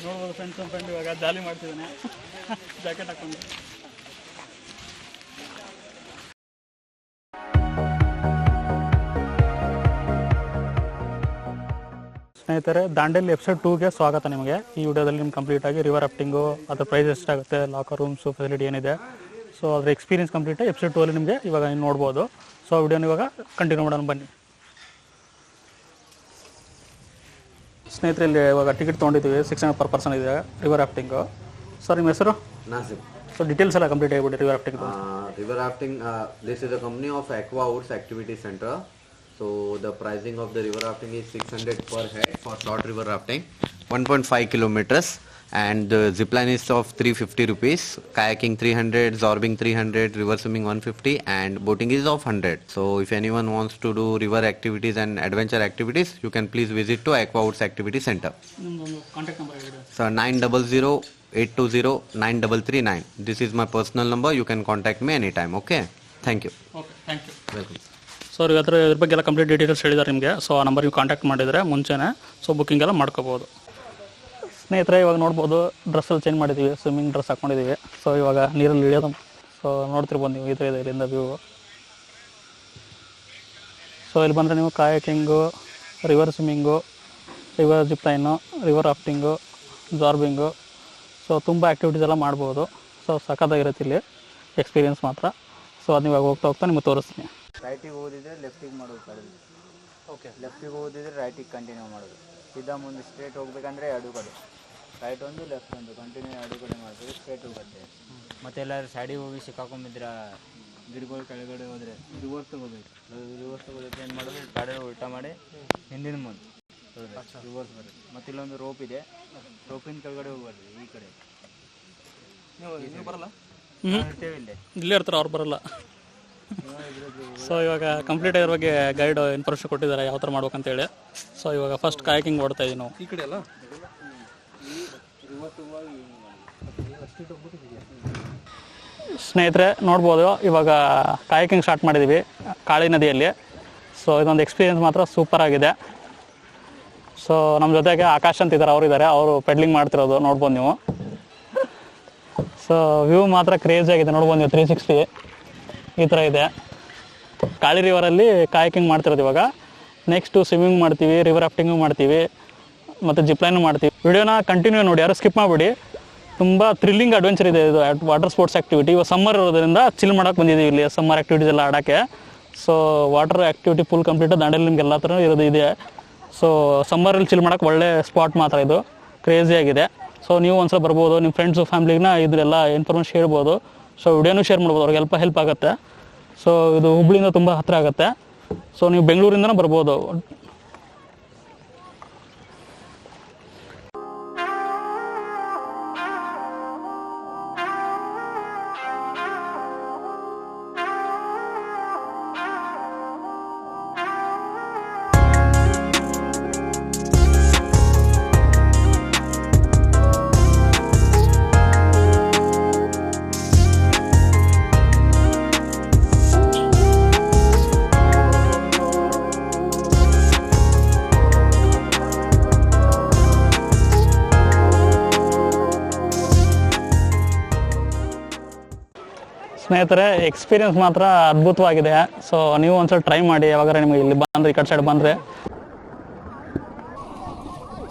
ನೋಡ್ಬೋದು friends friend ಇವಾಗ ಜಾಲಿ ಮಾಡ್ತಿದ್ದಾನೆ ಜಾಕೆಟ್ ಹಾಕೊಂಡು. ಸ್ನೇಹಿತರೆ, ದಾಂಡೇಲಿ ಎಪಿಸೋಡ್ 2ಗೆ ಸ್ವಾಗತ ನಿಮಗೆ. ಈ ವಿಡಿಯೋದಲ್ಲಿ ನಿಮ್ಗೆ ಕಂಪ್ಲೀಟಾಗಿ ರಿವರ್ ರಾಫ್ಟಿಂಗು, ಅದ್ರ ಪ್ರೈಸ್ ಎಷ್ಟಾಗುತ್ತೆ, ಲಾಕರ್ ರೂಮ್ಸು ಫೆಸಿಲಿಟಿ ಏನಿದೆ, ಸೊ ಅದ್ರ ಎಕ್ಸ್ಪೀರಿಯನ್ಸ್ ಕಂಪ್ಲೀಟಾಗಿ ಎಪಿಸೋಡ್ 2ಅಲ್ಲಿ ನಿಮಗೆ ಇವಾಗ ನೋಡ್ಬೋದು. ಸೊ ವಿಡಿಯೋನ ಇವಾಗ ಕಂಟಿನ್ಯೂ ಮಾಡೋಣ ಬನ್ನಿ. ಸ್ನೇಹಿತರೆ, ಇಲ್ಲಿ ಇವಾಗ ಟಿಕೆಟ್ ತೊಗೊಂಡಿದ್ದೀವಿ, 600 per person ಇದೆ ರಿವರ್ ರಾಫ್ಟಿಂಗು. ಸರ್ ನಿಮ್ಮ ಹೆಸರು? Nasib. ಸೊ ಡೀಟೇಲ್ಸ್ ಎಲ್ಲ ಕಂಪ್ಲೀಟ್ ಆಗಿಬಿಟ್ಟು river rafting. River rafting, this is a company of Aqua Woods Activity Center. So the pricing of the river rafting is 600 per head for short river rafting, 1.5 kilometers, and the zipline is of 350 rupees, kayaking 300, zorbing 300, river swimming 150, and boating is of 100. So if anyone wants to do river activities and adventure activities, you can please visit to Aqua Woods Activity Center. Contact number ಹೇಳಿ. So 900-820-9339. This is my personal number. You can contact me anytime. Okay. Thank you. Okay, thank you. Welcome. So ಇದ್ರ ಬಗ್ಗೆ ಎಲ್ಲ complete details ಹೇಳಿದ್ದಾರೆ ನಿಮಗೆ. So ಆ number ನೀವು contact ಮಾಡಿದರೆ ಮುಂಚೆನೇ ಸೊ ಬುಕ್ಕಿಂಗ್ ಎಲ್ಲ ಮಾಡ್ಕೋಬೋದು. ಸ್ನೇಹಿತರೆ, ಇವಾಗ ನೋಡ್ಬೋದು ಡ್ರೆಸ್ಸಲ್ಲಿ ಚೇಂಜ್ ಮಾಡಿದ್ದೀವಿ, ಸ್ವಿಮ್ಮಿಂಗ್ ಡ್ರೆಸ್ ಹಾಕ್ಕೊಂಡಿದ್ದೀವಿ. ಸೊ ಇವಾಗ ನೀರಲ್ಲಿ ಇಳಿಯೋದು ಸೊ ನೋಡ್ತಿರ್ಬೋದು ನೀವು, ಇದೆ ಇಲ್ಲಿಂದ ವ್ಯೂ. ಸೊ ಇಲ್ಲಿ ಬಂದರೆ ನೀವು kayaking, river swimming, river zipline, river rafting, zorbing, so ತುಂಬ ಆ್ಯಕ್ಟಿವಿಟೀಸ್ ಎಲ್ಲ ಮಾಡ್ಬೋದು. ಸೊ ಸಖತ್ತಾಗಿರುತ್ತೆ ಇಲ್ಲಿ ಎಕ್ಸ್ಪೀರಿಯನ್ಸ್ ಮಾತ್ರ. ಸೊ ಅದು ಇವಾಗ ಹೋಗ್ತಾ ನಿಮಗೆ ತೋರಿಸ್ತೀನಿ. ರೈಟಿಗೆ ಓದಿದ್ರೆ ಲೆಫ್ಟಿಗೆ ಮಾಡೋದು ಕಡಿಮೆ. ಓಕೆ, ಲೆಫ್ಟಿಗೆ ಓದಿದ್ರೆ ರೈಟಿಗೆ ಕಂಟಿನ್ಯೂ ಮಾಡೋದು. ಸೀದಾ ಮುಂದೆ ಸ್ಟ್ರೇಟ್ ಹೋಗ್ಬೇಕಂದ್ರೆ ಎರಡು ಕಡೆ, ರೈಟ್ ಒಂದು ಲೆಫ್ಟ್ ಒಂದು ಕಂಟಿನ್ಯೂ ಎರಡು ಕಡೆ ಮಾಡ್ತೀವಿ, ಸ್ಟ್ರೇಟ್ ಹೋಗುತ್ತೆ. ಮತ್ತೆ ಎಲ್ಲರೂ ಸೈಡಿಗೆ ಹೋಗಿ ಸಿಕ್ಕಾಕೊಂಬಿದ್ರೆ ಗಿಡಗಳು ಕೆಳಗಡೆ ಹೋದರೆ ರಿವರ್ಸ್ ತಗೋಬೇಕು. ರಿವರ್ಸ್ ತಗೋದಕ್ಕೆ ಏನು ಮಾಡೋದು, ಗಾಡಿ ಉಲ್ಟಾ ಮಾಡಿ ಹಿಂದಿನ ಮುಂದೆ ರಿವರ್ಸ್ ಬರುತ್ತೆ. ಮತ್ತು ಇಲ್ಲೊಂದು ರೋಪ್ ಇದೆ, ರೋಪಿನ ಕೆಳಗಡೆ ಹೋಗ್ಬಾರ್ದು, ಈ ಕಡೆ ನೀವು ಬರಲ್ಲ, ಇರ್ತೇವೆ ಇಲ್ಲೇ, ಇಲ್ಲೇ ಇರ್ತಾರೆ, ಅವ್ರು ಬರಲ್ಲ. ಸೊ ಇವಾಗ ಕಂಪ್ಲೀಟ್ ಆಗಿರೋ ಬಗ್ಗೆ ಗೈಡ್ ಇನ್ಫಾರ್ಮೇಷನ್ ಕೊಟ್ಟಿದ್ದಾರೆ ಯಾವ ಥರ ಮಾಡ್ಬೇಕಂತೇಳಿ. ಸೊ ಇವಾಗ ಫಸ್ಟ್ ಕಾಯಕಿಂಗ್ ಓಡ್ತಾ ಇದ್ದೀವಿ ನಾವು. ಈ ಕಡೆ ಅಲ್ಲ, ಸ್ನೇಹಿತರೆ ನೋಡ್ಬೋದು ಇವಾಗ ಕಾಯಕಿಂಗ್ ಸ್ಟಾರ್ಟ್ ಮಾಡಿದ್ದೀವಿ ಕಾಳಿ ನದಿಯಲ್ಲಿ. ಸೊ ಇದೊಂದು ಎಕ್ಸ್ಪೀರಿಯನ್ಸ್ ಮಾತ್ರ ಸೂಪರ್ ಆಗಿದೆ. ಸೊ ನಮ್ಮ ಜೊತೆಗೆ ಆಕಾಶ್ ಅಂತ ಇದ್ದಾರೆ, ಅವರು ಇದ್ದಾರೆ, ಅವರು ಪೆಡ್ಲಿಂಗ್ ಮಾಡ್ತಿರೋದು ನೋಡ್ಬೋದು ನೀವು. ಸೊ ವ್ಯೂ ಮಾತ್ರ ಕ್ರೇಜಿ ಆಗಿದೆ, ನೋಡ್ಬೋದು ನೀವು. 360 ಈ ಥರ ಇದೆ. ಕಾಳಿ ರಿವರಲ್ಲಿ ಕಾಯಕಿಂಗ್ ಮಾಡ್ತಿರೋದು. ಇವಾಗ ನೆಕ್ಸ್ಟು ಸ್ವಿಮ್ಮಿಂಗ್ ಮಾಡ್ತೀವಿ, ರಿವರ್ ರಾಫ್ಟಿಂಗು ಮಾಡ್ತೀವಿ, ಮತ್ತು ಜಿಪ್ಲೈನು ಮಾಡ್ತೀವಿ. ವಿಡಿಯೋನ ಕಂಟಿನ್ಯೂ ನೋಡಿ, ಯಾರು ಸ್ಕಿಪ್ ಮಾಡಿಬಿಡಿ. ತುಂಬ ಥ್ರಿಲ್ಲಿಂಗ್ ಅಡ್ವೆಂಚರ್ ಇದೆ ಇದು, ವಾಟರ್ ಸ್ಪೋರ್ಟ್ಸ್ ಆ್ಯಕ್ಟಿವಿಟಿ. ಇವಾಗ ಸಮ್ಮರ್ ಇರೋದ್ರಿಂದ ಚಿಲ್ ಮಾಡೋಕ್ಕೆ ಬಂದಿದ್ದೀವಿ ಇಲ್ಲಿ, ಸಮ್ಮರ್ ಆ್ಯಕ್ಟಿವಿಟೀಸ್ ಎಲ್ಲ ಆಡೋಕ್ಕೆ. So water activity full complete Dandeli ನಿಮ್ಗೆ ಎಲ್ಲ ಥರ ಇರೋದು ಇದೆ. ಸೊ ಸಮ್ಮರಲ್ಲಿ ಚಿಲ್ ಮಾಡೋಕ್ಕೆ ಒಳ್ಳೆ ಸ್ಪಾಟ್ ಮಾತ್ರ ಇದು, ಕ್ರೇಜಿಯಾಗಿದೆ. ಸೊ ನೀವು ಒಂದ್ಸಲ ಬರ್ಬೋದು, ನಿಮ್ಮ ಫ್ರೆಂಡ್ಸು ಫ್ಯಾಮ್ಲಿಗೆ ಇದೆಲ್ಲ ಇನ್ಫಾರ್ಮೇಷನ್ ಹೇಳ್ಬೋದು. ಸೊ ವಿಡಿಯೋನೂ ಶೇರ್ ಮಾಡ್ಬೋದು, ಅವ್ರಿಗೆ ಹೆಲ್ಪ್ ಆಗುತ್ತೆ. ಸೊ ಇದು ಹುಬ್ಳಿಯಿಂದ ತುಂಬ ಹತ್ತಿರ ಆಗುತ್ತೆ. ಸೊ ನೀವು ಬೆಂಗಳೂರಿಂದನೂ ಬರ್ಬೋದು. ಸ್ನೇಹಿತರೆ, ಎಕ್ಸ್ಪೀರಿಯನ್ಸ್ ಮಾತ್ರ ಅದ್ಭುತವಾಗಿದೆ. ಸೊ ನೀವು ಒಂದ್ಸಲ ಟ್ರೈ ಮಾಡಿ, ಯಾವಾಗಾರೆ ನಿಮಗೆ ಇಲ್ಲಿ ಬಂದರೆ, ಈ ಕಡೆ ಸೈಡ್ ಬಂದರೆ.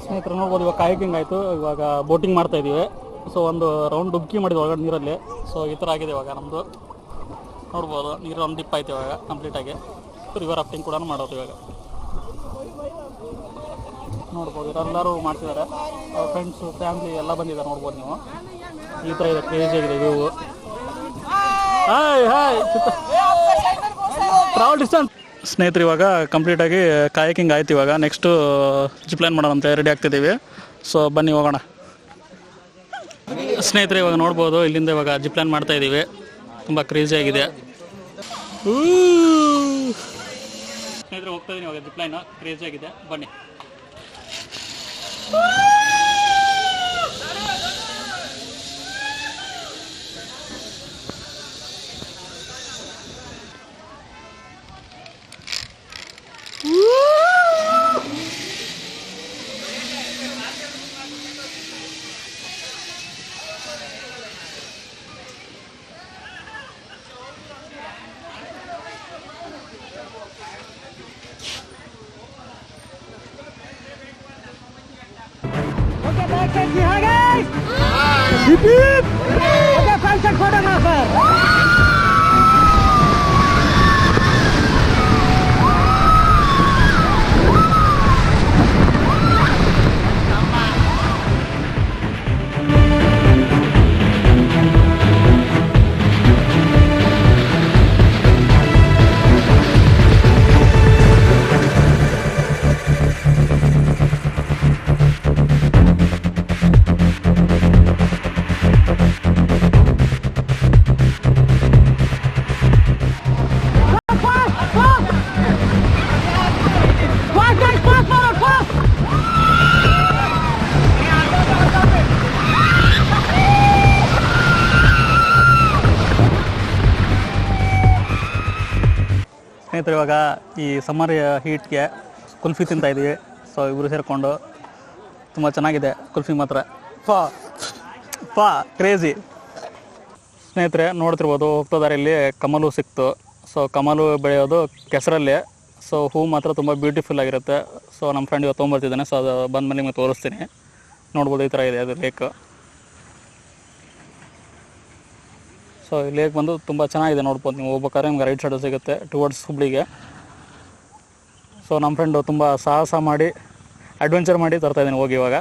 ಸ್ನೇಹಿತರೆ ನೋಡ್ಬೋದು, ಇವಾಗ ಕಾಯಕಿಂಗ್ ಆಯಿತು, ಇವಾಗ ಬೋಟಿಂಗ್ ಮಾಡ್ತಾ ಇದ್ದೀವಿ. ಸೊ ಒಂದು ರೌಂಡ್ ಡುಬ್ಕಿ ಮಾಡಿದ್ವಿ ಒಳಗಡೆ ನೀರಲ್ಲಿ. ಸೊ ಈ ಥರ ಆಗಿದೆ ಇವಾಗ ನಮ್ಮದು, ನೋಡ್ಬೋದು. ನೀರು ಒಂದು ಡಿಪ್ ಆಯ್ತು ಇವಾಗ ಕಂಪ್ಲೀಟಾಗಿ. ರಿವರ್ ರಾಫ್ಟಿಂಗ್ ಕೂಡ ಮಾಡೋದು ಇವಾಗ ನೋಡ್ಬೋದು. ಎಲ್ಲರೂ ಮಾಡ್ತಿದ್ದಾರೆ, ಫ್ರೆಂಡ್ಸು ಫ್ಯಾಮ್ಲಿ ಎಲ್ಲ ಬಂದಿದ್ದಾರೆ, ನೋಡ್ಬೋದು ನೀವು. ಈ ಥರ ಇದೆ, ಕ್ರೇಜಿ ಆಗಿದೆ ವ್ಯೂ. Travel distance. ಸ್ನೇಹಿತರೆ, ಇವಾಗ ಕಂಪ್ಲೀಟಾಗಿ ಕಾಯಕಿಂಗ್ ಆಯ್ತು. ಇವಾಗ ನೆಕ್ಸ್ಟು ಜಿಪ್ಲೈನ್ ಮಾಡೋಣ ಅಂತ ರೆಡಿ ಆಗ್ತಿದ್ದೀವಿ. ಸೊ ಬನ್ನಿ ಹೋಗೋಣ. ಸ್ನೇಹಿತರೆ, ಇವಾಗ ನೋಡ್ಬೋದು ಇಲ್ಲಿಂದ ಇವಾಗ ಜಿಪ್ಲೈನ್ ಮಾಡ್ತಾ ಇದ್ದೀವಿ. ತುಂಬ ಕ್ರೇಜಿ ಆಗಿದೆ. ಸ್ನೇಹಿತರೆ, ಹೋಗ್ತಾ ಇದ್ದೀನಿ ಇವಾಗ ಜಿಪ್ಲೈನ್, ಕ್ರೇಜಿ ಆಗಿದೆ. ಬನ್ನಿ. ಸ್ನೇಹಿತರೆ, ಇವಾಗ ಈ ಸಮ್ಮರ್ ಹೀಟ್ಗೆ ಕುಲ್ಫಿ ತಿಂತಾ ಇದ್ದೀವಿ. ಸೊ ಇಬ್ಬರು ಸೇರಿಕೊಂಡು ತುಂಬ ಚೆನ್ನಾಗಿದೆ ಕುಲ್ಫಿ ಮಾತ್ರ. ಪಾ ಕ್ರೇಜಿ. ಸ್ನೇಹಿತರೆ ನೋಡ್ತಿರ್ಬೋದು, ಹೋಗ್ತಾ ದಾರಿಯಲ್ಲಿ ಕಮಲು ಸಿಕ್ತು. ಸೊ ಕಮಲು ಬೆಳೆಯೋದು ಕೆಸರಲ್ಲಿ. ಸೊ ಹೂ ಮಾತ್ರ ತುಂಬ ಬ್ಯೂಟಿಫುಲ್ ಆಗಿರುತ್ತೆ. ಸೊ ನಮ್ಮ ಫ್ರೆಂಡ್ ಇವತ್ತು ತೊಗೊಂಬರ್ತಿದ್ದಾನೆ. ಸೊ ಅದು ಬಂದಮೇಲೆ ನಿಮಗೆ ತೋರಿಸ್ತೀನಿ. ನೋಡ್ಬೋದು, ಈ ಥರ ಇದೆ ಅದು ಲೇಕ್. ಸೊ ಈ ಲೇಕ್ ಬಂದು ತುಂಬ ಚೆನ್ನಾಗಿದೆ. ನೋಡ್ಬೋದು, ನೀವು ಹೋಗ್ಬೇಕಾದ್ರೆ ನಿಮ್ಗೆ ರೈಟ್ ಸೈಡ್ ಸಿಗುತ್ತೆ ಟುವರ್ಡ್ಸ್ ಹುಬ್ಳಿಗೆ. ಸೊ ನಮ್ಮ ಫ್ರೆಂಡು ತುಂಬ ಸಾಹಸ ಮಾಡಿ ಅಡ್ವೆಂಚರ್ ಮಾಡಿ ತರ್ತಾಯಿದ್ದೀನಿ ಹೋಗಿ ಇವಾಗ.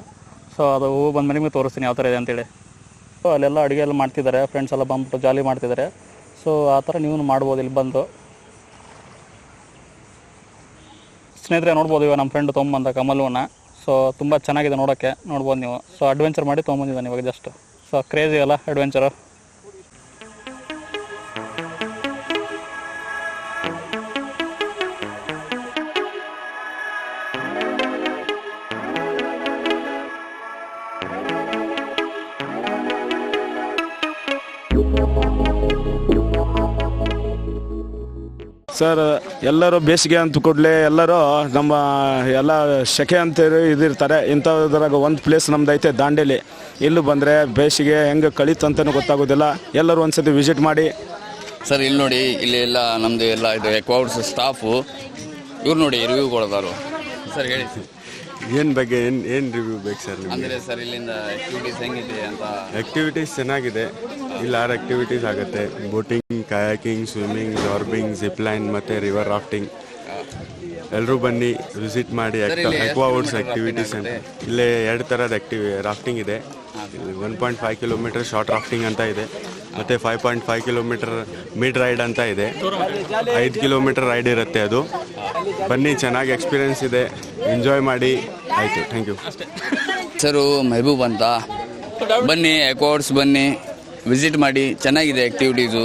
ಸೊ ಅದು ಹೂ ಬಂದಮೇಲೆ ನಿಮಗೆ ತೋರಿಸ್ತೀನಿ ಯಾವ ಥರ ಇದೆ ಅಂತೇಳಿ. ಸೊ ಅಲ್ಲೆಲ್ಲ ಅಡುಗೆ ಎಲ್ಲ ಮಾಡ್ತಿದ್ದಾರೆ, ಫ್ರೆಂಡ್ಸ್ ಎಲ್ಲ ಬಂದ್ಬಿಟ್ಟು ಜಾಲಿ ಮಾಡ್ತಿದ್ದಾರೆ. ಸೊ ಆ ಥರ ನೀವು ಮಾಡ್ಬೋದು ಇಲ್ಲಿ ಬಂದು. ಸ್ನೇಹಿತರೆ ನೋಡ್ಬೋದು, ಇವಾಗ ನಮ್ಮ ಫ್ರೆಂಡ್ ತೊಗೊಂಬಂದ ಕಮಲವನ್ನು. ಸೊ ತುಂಬ ಚೆನ್ನಾಗಿದೆ ನೋಡೋಕ್ಕೆ, ನೋಡ್ಬೋದು ನೀವು. ಸೊ ಅಡ್ವೆಂಚರ್ ಮಾಡಿ ತೊಗೊಂಬಂದಿದ್ದಾನೆ ಇವಾಗ ಜಸ್ಟ್. ಸೊ ಕ್ರೇಜಿ ಅಲ್ಲ ಅಡ್ವೆಂಚರು. ಸರ್, ಎಲ್ಲರೂ ಬೇಸಿಗೆ ಅಂತ ಕೂಡಲೇ ಎಲ್ಲರೂ ನಮ್ಮ ಎಲ್ಲ ಸೆಕೆ ಅಂತ ಇದಿರ್ತಾರೆ. ಇಂಥದ್ರಾಗ ಒಂದು ಪ್ಲೇಸ್ ನಮ್ದು ಐತೆ ದಾಂಡೇಲಿ. ಇಲ್ಲೂ ಬಂದರೆ ಬೇಸಿಗೆ ಹೆಂಗೆ ಕಳೀತಂತನೂ ಗೊತ್ತಾಗೋದಿಲ್ಲ. ಎಲ್ಲರೂ ಒಂದ್ಸತಿ ವಿಸಿಟ್ ಮಾಡಿ. ಸರ್ ಇಲ್ಲಿ ನೋಡಿ, ಇಲ್ಲಿ ಎಲ್ಲ ನಮ್ಮದು ಎಲ್ಲ ಇದು ಎಕ್ವಾರ್ಡ್ಸ್ ಸ್ಟಾಫು ಇವ್ರು ನೋಡಿ ರಿವ್ಯೂ ಕೊಡೋದಾರು. ಸರ್ ಹೇಳಿ ಏನು ಬಗ್ಗೆ ಏನು ರಿವ್ಯೂ ಬೇಕು ಸರ್ ನಿಮಗೆ? ಅಂದರೆ ಸರ್ ಇಲ್ಲಿಂದ ಆ್ಯಕ್ಟಿವಿಟೀಸ್ ಹೆಂಗಿದೆ ಅಂತ. ಆ್ಯಕ್ಟಿವಿಟೀಸ್ ಚೆನ್ನಾಗಿದೆ. ಇಲ್ಲಿ 6 ಆ್ಯಕ್ಟಿವಿಟೀಸ್ ಆಗುತ್ತೆ: ಬೋಟಿಂಗ್, ಕಯಾಕಿಂಗ್, ಸ್ವಿಮ್ಮಿಂಗ್, ಜಾರ್ಬಿಂಗ್, ಜಿಪ್ಲೈನ್ ಮತ್ತು ರಿವರ್ ರಾಫ್ಟಿಂಗ್. ಎಲ್ಲರೂ ಬನ್ನಿ, ವಿಸಿಟ್ ಮಾಡಿ. ಎಕ್ವಾವುಡ್ಸ್ ಆ್ಯಕ್ಟಿವಿಟೀಸ್ ಅಂತ ಇಲ್ಲೇ 2 ಥರದ ರಾಫ್ಟಿಂಗ್ ಇದೆ. 1.5 ಕಿಲೋಮೀಟರ್ ಶಾರ್ಟ್ ರಾಫ್ಟಿಂಗ್ ಅಂತ ಇದೆ, ಮತ್ತು 5.5 ಕಿಲೋಮೀಟರ್ ಮಿಡ್ ರೈಡ್ ಅಂತ ಇದೆ. 5 ಕಿಲೋಮೀಟರ್ ರೈಡ್ ಇರುತ್ತೆ ಅದು. ಬನ್ನಿ, ಚೆನ್ನಾಗಿ ಎಕ್ಸ್ಪೀರಿಯನ್ಸ್ ಇದೆ, ಎಂಜಾಯ್ ಮಾಡಿ. ಆಯಿತು, ಥ್ಯಾಂಕ್ ಯು. ಸರು ಮೆಹಬೂಬ್ ಅಂತ. ಬನ್ನಿ, ಎಕ್ವಾರ್ಡ್ಸ್ ಬನ್ನಿ, ವಿಸಿಟ್ ಮಾಡಿ, ಚೆನ್ನಾಗಿದೆ ಆ್ಯಕ್ಟಿವಿಟೀಸು.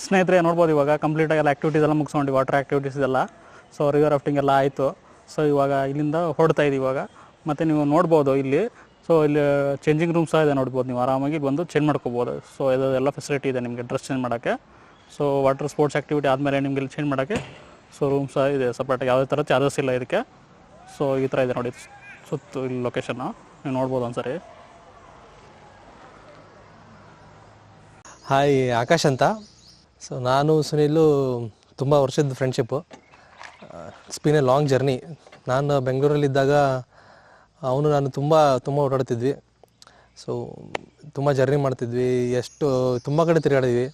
ಸ್ನೇಹಿತರೆ ನೋಡ್ಬೋದು, ಇವಾಗ ಕಂಪ್ಲೀಟಾಗಿ ಎಲ್ಲ ಆ್ಯಕ್ಟಿವಿಟೀಸ್ ಎಲ್ಲ ಮುಗಿಸ್ಕೊಂಡು ವಾಟರ್ ಆ್ಯಕ್ಟಿವಿಟೀಸ್ ಇದೆಲ್ಲ. ಸೊ ರಿವರ್ ರಾಫ್ಟಿಂಗ್ ಎಲ್ಲ ಆಯಿತು. ಸೊ ಇವಾಗ ಇಲ್ಲಿಂದ ಹೊರಡ್ತಾ ಇದ್ದೀವಿ ಇವಾಗ. ಮತ್ತು ನೀವು ನೋಡ್ಬೋದು ಇಲ್ಲಿ, ಸೊ ಇಲ್ಲಿ ಚೇಂಜಿಂಗ್ ರೂಮ್ ಸಹ ಇದೆ. ನೋಡ್ಬೋದು, ನೀವು ಆರಾಮಾಗಿ ಬಂದು ಚೇಂಜ್ ಮಾಡ್ಕೋಬೋದು. ಸೊ ಇದೆಲ್ಲ ಫೆಸಿಲಿಟಿ ಇದೆ ನಿಮಗೆ ಡ್ರೆಸ್ ಚೇಂಜ್ ಮಾಡೋಕ್ಕೆ. ಸೊ ವಾಟರ್ ಸ್ಪೋರ್ಟ್ಸ್ ಆ್ಯಕ್ಟಿವಿಟಿ ಆದಮೇಲೆ ನಿಮಗೆ ಇಲ್ಲಿ ಚೇಂಜ್ ಮಾಡೋಕ್ಕೆ ಸೊ ರೂಮ್ ಸಹ ಇದೆ ಸಪ್ರೇಟಾಗಿ. ಯಾವುದೇ ಥರ ಚಾರ್ಜಸ್ ಇಲ್ಲ ಇದಕ್ಕೆ. ಸೊ ಈ ಥರ ಇದೆ ನೋಡಿ ಸುತ್ತು ಇಲ್ಲಿ ಲೊಕೇಶನ್ನು, ನೀವು ನೋಡ್ಬೋದು ಒಂದ್ಸರಿ. ಹಾಯ್, ಆಕಾಶ್ ಅಂತ. ಸೊ ನಾನು ಸುನೀಲು ತುಂಬ ವರ್ಷದ friendship. It's been a long journey. ನಾನು ಬೆಂಗಳೂರಲ್ಲಿದ್ದಾಗ ಅವನು ನಾನು ತುಂಬ ಓಡಾಡ್ತಿದ್ವಿ. ಸೊ ತುಂಬ ಜರ್ನಿ ಮಾಡ್ತಿದ್ವಿ, ತುಂಬ ಕಡೆ ತಿರುಗಾಡಿದ್ವಿ.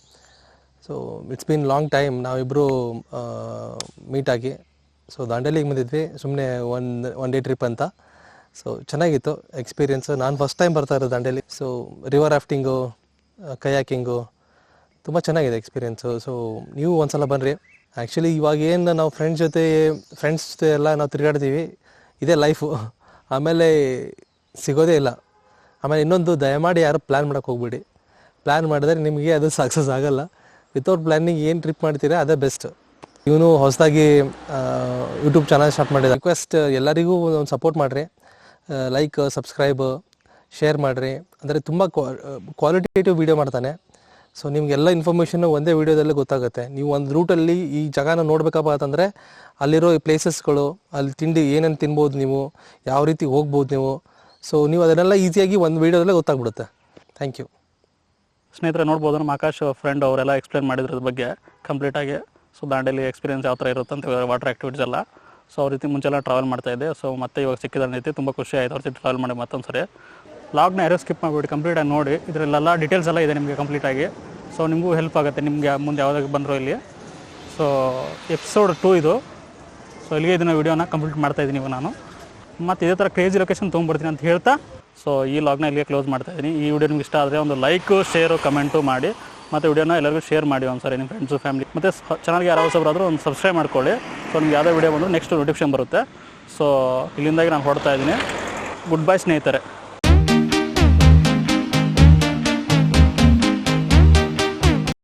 So it's been long time ನಾವಿಬ್ಬರು ಮೀಟಾಗಿ. ಸೊ ದಾಂಡೇಲಿಗೆ ಬಂದಿದ್ವಿ ಸುಮ್ಮನೆ ಒನ್ ಡೇ ಟ್ರಿಪ್ ಅಂತ. ಸೊ ಚೆನ್ನಾಗಿತ್ತು ಎಕ್ಸ್ಪೀರಿಯೆನ್ಸು. ನಾನು ಫಸ್ಟ್ ಟೈಮ್ ಬರ್ತಾ ಇರೋದು Dandeli. So river rafting, kayaking ತುಂಬ ಚೆನ್ನಾಗಿದೆ ಎಕ್ಸ್ಪೀರಿಯೆನ್ಸು. ಸೊ ನೀವು ಒಂದ್ಸಲ ಬನ್ನಿರಿ. ಆ್ಯಕ್ಚುಲಿ ಇವಾಗ ಏನು ನಾವು ಫ್ರೆಂಡ್ಸ್ ಜೊತೆ ಎಲ್ಲ ನಾವು ತಿರುಗಾಡ್ತೀವಿ, ಇದೇ ಲೈಫು. ಆಮೇಲೆ ಸಿಗೋದೇ ಇಲ್ಲ. ಆಮೇಲೆ ಇನ್ನೊಂದು, ದಯಮಾಡಿ ಯಾರು ಪ್ಲ್ಯಾನ್ ಮಾಡೋಕ್ಕೆ ಹೋಗ್ಬಿಡಿ. ಪ್ಲ್ಯಾನ್ ಮಾಡಿದ್ರೆ ನಿಮಗೆ ಅದು ಸಕ್ಸಸ್ ಆಗೋಲ್ಲ. ವಿತೌಟ್ ಪ್ಲ್ಯಾನಿಂಗ್ ಏನು ಟ್ರಿಪ್ ಮಾಡ್ತೀರಾ ಅದೇ ಬೆಸ್ಟ್. ಇವನು ಹೊಸದಾಗಿ ಯೂಟ್ಯೂಬ್ ಚಾನಲ್ ಸ್ಟಾರ್ಟ್ ಮಾಡಿದ. ರಿಕ್ವೆಸ್ಟ್, ಎಲ್ಲರಿಗೂ ಒಂದು ಸಪೋರ್ಟ್ ಮಾಡಿರಿ. ಲೈಕ್, ಸಬ್ಸ್ಕ್ರೈಬ್, ಶೇರ್ ಮಾಡಿರಿ. ಅಂದರೆ ತುಂಬ ಕ್ವಾಲಿಟೇಟಿವ್ ವೀಡಿಯೋ ಮಾಡ್ತಾನೆ. ಸೊ ನಿಮಗೆಲ್ಲ ಇನ್ಫಾರ್ಮೇಷನ್ನು ಒಂದೇ ವೀಡಿಯೋದಲ್ಲೇ ಗೊತ್ತಾಗುತ್ತೆ. ನೀವು ಒಂದು ರೂಟಲ್ಲಿ ಈ ಜಾಗನ ನೋಡಬೇಕಪ್ಪ ಅಂತಂದರೆ ಅಲ್ಲಿರೋ ಈ ಪ್ಲೇಸಸ್ಗಳು, ಅಲ್ಲಿ ತಿಂಡಿ ಏನೇನು ತಿನ್ಬೋದು, ನೀವು ಯಾವ ರೀತಿ ಹೋಗ್ಬೋದು ನೀವು. ಸೊ ನೀವು ಅದನ್ನೆಲ್ಲ ಈಸಿಯಾಗಿ ಒಂದು ವೀಡಿಯೋದಲ್ಲೇ ಗೊತ್ತಾಗ್ಬಿಡುತ್ತೆ. Thank you. ಸ್ನೇಹಿತರೆ ನೋಡ್ಬೋದು, ನಮ್ಮ ಆಕಾಶ್ ಫ್ರೆಂಡ್ ಅವರೆಲ್ಲ ಎಕ್ಸ್ಪ್ಲೇನ್ ಮಾಡಿದ್ರದ ಬಗ್ಗೆ ಕಂಪ್ಲೀಟಾಗಿ. ಸೊ ದಾಂಡೇಲಿ ಎಕ್ಸ್ಪೀರಿಯನ್ಸ್ ಯಾವ ಥರ ಇರುತ್ತೆ ಅಂತ ವಾಟರ್ ಆ್ಯಕ್ಟಿವಿಟೀಸ್ ಎಲ್ಲ. ಸೊ ಅವ್ರ ರೀತಿ ಮುಂಚೆಲ್ಲ ಟ್ರಾವೆಲ್ ಮಾಡ್ತಾಯಿದ್ದೆ. ಸೊ ಮತ್ತೆ ಇವಾಗ ಸಿಕ್ಕಿದ ತುಂಬ ಖುಷಿ ಆಯಿತು ಅವ್ರ ಜೊತೆ ಟ್ರಾವೆಲ್ ಮಾಡಿ ಮತ್ತೊಂದು ಸರಿ. ಲಾಗ್ನ ಯಾರೋ ಸ್ಕಿಪ್ ಮಾಡಿಬಿಟ್ಟು ಕಂಪ್ಲೀಟಾಗಿ ನೋಡಿ, ಇದರಲ್ಲೆಲ್ಲ ಡೀಟೇಲ್ಸ್ ಎಲ್ಲ ಇದೆ ನಿಮಗೆ ಕಂಪ್ಲೀಟಾಗಿ. ಸೊ ನಿಮಗೂ ಹೆಲ್ಪ್ ಆಗುತ್ತೆ ನಿಮಗೆ ಮುಂದೆ ಯಾವುದಾಗ ಬಂದರೂ ಇಲ್ಲಿ. ಸೊ ಎಪಿಸೋಡ್ 2 ಇದು. ಸೊ ಇಲ್ಲಿಗೆ ಇದನ್ನು ವೀಡಿಯೋನ ಕಂಪ್ಲೀಟ್ ಮಾಡ್ತಾಯಿದ್ದೀನಿ ಇವಾಗ ನಾನು. ಮತ್ತು ಇದೇ ಥರ ಕ್ರೇಜಿ ಲೊಕೇಶನ್ ತೊಗೊಂಡ್ಬರ್ತೀನಿ ಅಂತ ಹೇಳ್ತಾ ಸೊ ಈ ಲಾಗ್ನ ಇಲ್ಲಿಗೆ ಕ್ಲೋಸ್ ಮಾಡ್ತಾಯಿದ್ದೀನಿ. ಈ ವಿಡಿಯೋ ನಿಮ್ಗೆ ಇಷ್ಟ ಆದರೆ ಒಂದು ಲೈಕು, ಶೇರು, ಕಮೆಂಟು ಮಾಡಿ. ಮತ್ತು ವಿಡಿಯೋನ ಎಲ್ಲರಿಗೂ ಶೇರ್ ಮಾಡಿ ಒಂದ್ಸರಿ ನಿಮ್ಮ ಫ್ರೆಂಡ್ಸು, ಫ್ಯಾಮಿಲಿ. ಮತ್ತು ಚಾನಲ್ಗೆ ಯಾರು ಹೊಸಬರಾದರೂ ಒಂದು ಸಬ್ಸ್ಕ್ರೈಬ್ ಮಾಡ್ಕೊಳ್ಳಿ. ಸೊ ನಿಮ್ಗೆ ಯಾವುದೇ ವಿಡಿಯೋ ಬಂದರೂ ನೆಕ್ಸ್ಟ್ ನೋಟಿಫಿಕೇಶನ್ ಬರುತ್ತೆ. ಸೊ ಇಲ್ಲಿಂದಾಗಿ ನಾನು ಹೊಡ್ತಾ ಇದ್ದೀನಿ. ಗುಡ್ ಬೈ ಸ್ನೇಹಿತರೆ.